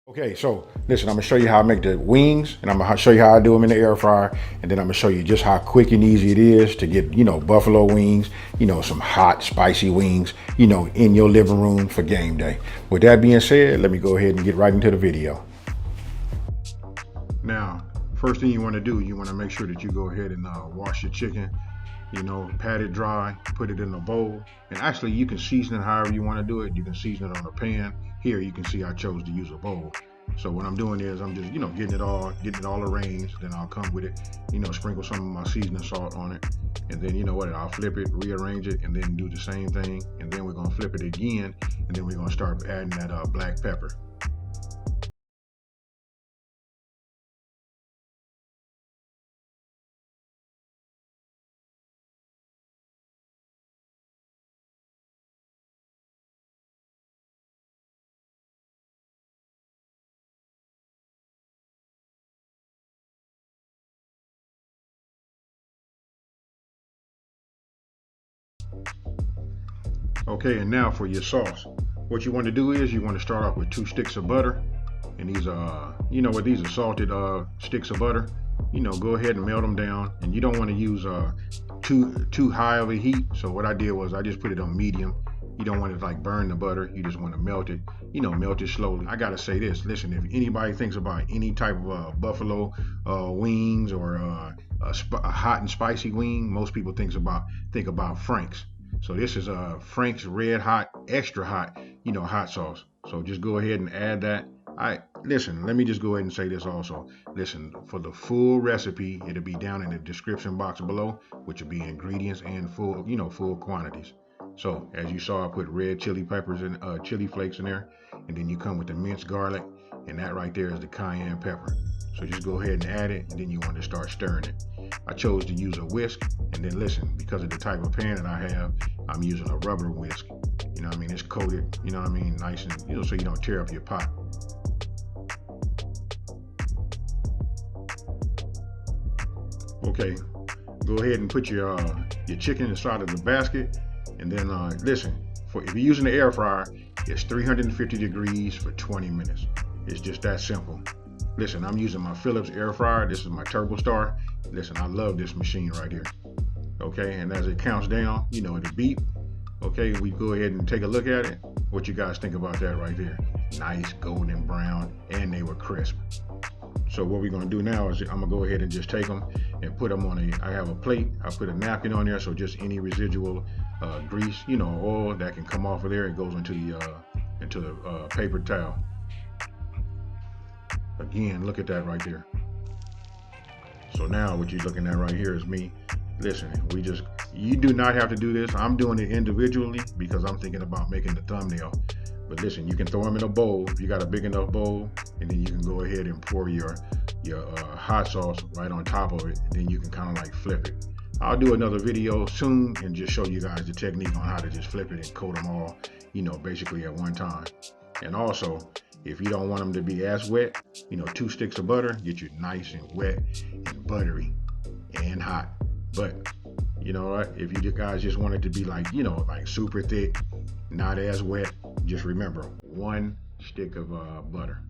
Okay, so listen, I'm gonna show you how I make the wings, and I'm gonna show you how I do them in the air fryer, and then I'm gonna show you just how quick and easy it is to get, buffalo wings, some hot, spicy wings, in your living room for game day. With that being said, let me go ahead and get right into the video. Now, first thing you want to do, you want to make sure that you go ahead and wash your chicken, pat it dry, put it in a bowl, and actually you can season it however you want to do it. You can season it on a pan. Here you can see I chose to use a bowl. So what I'm doing is I'm just, getting it all arranged. Then I'll come with it, sprinkle some of my seasoning salt on it. And then I'll flip it, rearrange it, and then do the same thing. And then we're gonna flip it again, and then we're gonna start adding that black pepper. Okay, and now for your sauce. What you want to do is you want to start off with 2 sticks of butter. And these are, these are salted sticks of butter. Go ahead and melt them down. And you don't want to use too high of a heat. So what I did was I just put it on medium. You don't want to like burn the butter. You just want to melt it, melt it slowly. I gotta say this, listen, if anybody thinks about any type of buffalo wings or a hot and spicy wing, most people think about Frank's. So this is Frank's Red Hot, extra hot, hot sauce. So just go ahead and add that. Listen, let me just go ahead and say this also. Listen, for the full recipe, it'll be down in the description box below, which will be ingredients and full quantities. So as you saw, I put red chili peppers and chili flakes in there, and then you come with the minced garlic, and that right there is the cayenne pepper. So just go ahead and add it, and then you want to start stirring it. I chose to use a whisk, and then listen, because of the type of pan that I have, I'm using a rubber whisk. It's coated, nice and, so you don't tear up your pot. Okay, go ahead and put your chicken inside of the basket, and then listen, if you're using the air fryer, it's 350 degrees for 20 minutes. It's just that simple. Listen, I'm using my Philips air fryer. This is my Turbo Star. Listen, I love this machine right here. Okay, and as it counts down, it'll beep. Okay, we go ahead and take a look at it. What you guys think about that right there? Nice golden brown, and they were crisp. So what we're gonna do now is I'm gonna go ahead and just take them and put them on I have a plate. I put a napkin on there, so just any residual grease, oil that can come off of there, it goes into the paper towel. Again, look at that right there. So now what you're looking at right here is me. Listen, you do not have to do this. I'm doing it individually because I'm thinking about making the thumbnail. But listen, you can throw them in a bowl if you got a big enough bowl, and then you can go ahead and pour your hot sauce right on top of it, and then you can kind of like flip it. I'll do another video soon and just show you guys the technique on how to just flip it and coat them all, basically at one time. And also, if you don't want them to be as wet, 2 sticks of butter get you nice and wet and buttery and hot. But if you guys just want it to be like like super thick, not as wet, just remember 1 stick of butter.